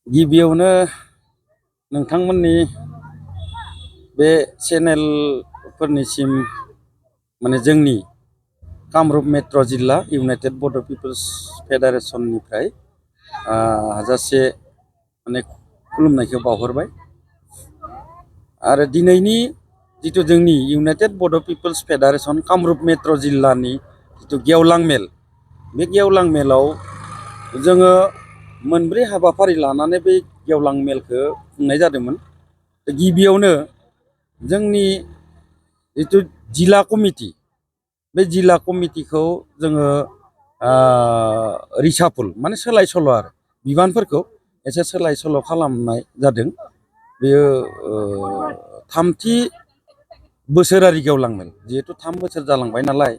गिबियावनो नोंथांमोननि बे चेनेलफोरनिसिम माने जोंनि कामरुप मेट्र' जिल्ला इउनाइटेड बड' पिपल्स फेडारेसननिफ्राय हाजासे माने खुलुमनायखौ बावहरबाय। आरो दिनैनि जिथु जोंनि इउनाइटेड बड' पिपल्स फेडारेसन कामरुप मेट्र' जिल्लानि जिथु गेवलां मेल, बे गेवलां मेलाव जोङो मोनब्रै हाबाफारि लानानै बे गेवलां मेलखौ खुंनाय जादोंमोन। गिबियावनो जोंनि जिथु जिल्ला कमिटि, बे जिल्ला कमिटिखौ जोङो रिसाफुल माने सोलाय सोल' आरो बिबानफोरखौ एसे सोलाय सोल' खालामनाय जादों। बेयो थामथि बोसोरारि गेवलां मेल, जिहेतु 3 बोसोर जालांबाय नालाय,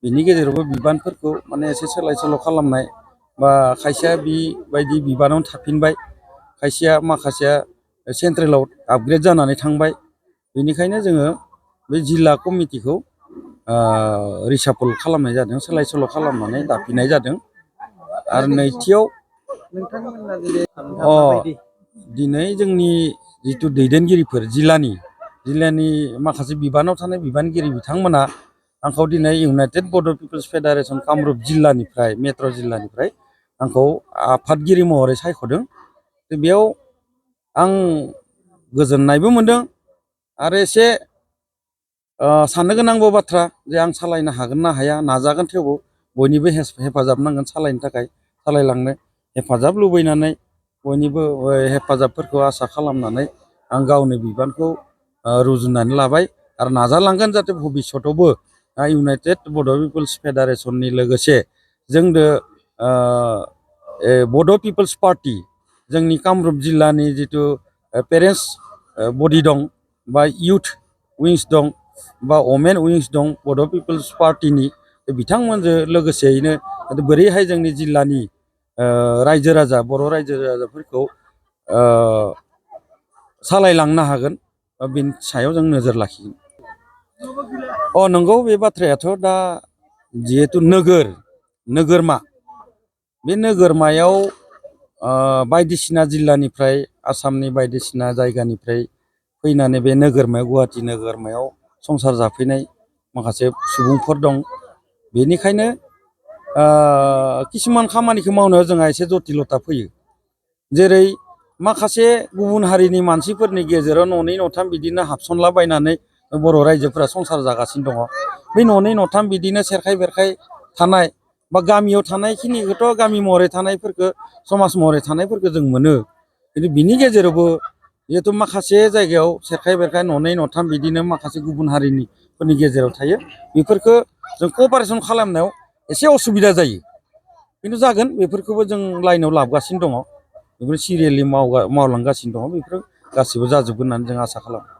बिनि गेजेरावबो बिबानफोरखौ माने एसे सोलाय सोल' खालामनाय बा खायसेया बेबायदि बिबानावनो थाफिनबाय, खायसेया माखासेया सेन्ट्रेलाव आपग्रेड जानानै थांबाय। बेनिखायनो जोङो बे जिल्ला कमिटिखौ रिसाफल खालामनाय जादों, सोलाय सोल' खालामनानै दाफिननाय जादों। आरो नैथियाव दिनै जोंनि जिथु दैदेनगिरिफोर जिल्लानि माखासे बिबानाव थानाय बिबानगिरि बिथांमोना आंखौ दिनै इउनाइटेड बड' पिपल्स फेडारेसन कामरुप जिल्लानिफ्राय मेट्र' जिल्लानिफ्राय आंखौ आफादगिरि महरै सायख'दों। बेयाव आं गोजोननायबो मोनदों आरो एसे साननो गोनांबो बाथ्रा जे आं सालायनो हागोन ना हाया, नाजागोन, थेवबो बयनिबो हेफाजाब नांगोन सालायनो थाखाय, सालायलांनो हेफाजाब लुबैनानै बयनिबो हेफाजाबफोरखौ आसा खालामनानै आं गावनि बिबानखौ रुजुननानै लाबाय आरो नाजालांगोन जाहाथे भबिसतआवबो इउनाइटेड बड' पिपल्स फेडारेसननि लोगोसे जोंदो बड' पिपल्स पार्टि, जोंनि कामरुप जिल्लानि जिथु पेरेन्टस बडि दं बा इउथ उइंस दं बा वमेन उइंस दं बड' पिपल्स पार्टिनि, बिथांमोनजों लोगोसेयैनो बोरैहाय जोंनि जिल्लानि रायजो राजा, बर' रायजो राजाफोरखौ सालायलांनो हागोन, बेनि सायाव जों नोजोर लाखिगोन। नंगौ, बे बाथ्रायाथ' दा जिहेतु नोगोरमा, बे नोगोरमायाव बायदिसिना जिल्लानिफ्राय, आसामनि बायदिसिना जायगानिफ्राय फैनानै बे नोगोरमायाव, गुवाहाटि नोगोरमायाव संसार जाफैनाय माखासे सुबुंफोर दं। बेनिखायनो किसुमान खामानिखौ मावनायाव जोंहा एसे जटिलता फैयो। जेरै माखासे गुबुन हारिनि मानसिफोरनि गेजेराव न'नै न'थाम बिदिनो हाबसनलाबायनानै बर' रायजोफोरा संसार जागासिनो दङ। बे न'नै न'थाम बिदिनो सेरखाय बेरखाय थानाय बा गामियाव थानायखिनिखौथ' गामि महरै थानायफोरखौ, समाज महरै थानायफोरखौ जों मोनो। खिन्थु बिनि गेजेरावबो जिहेतु माखासे जायगायाव सेरखाय बेरखाय न'नै न'थाम बिदिनो माखासे गुबुन हारिनिफोरनि गेजेराव थायो, बेफोरखौ जों क'पारेसन खालामनायाव एसे असुबिदा जायो। खिन्थु जागोन, बेफोरखौबो जों लाइनाव लाबोगासिनो दङ, बेफोर सिरियेलि मावलांगासिनो दङ, बेफोर गासिबो जाजोबगोन होननानै जों आसा खालामो।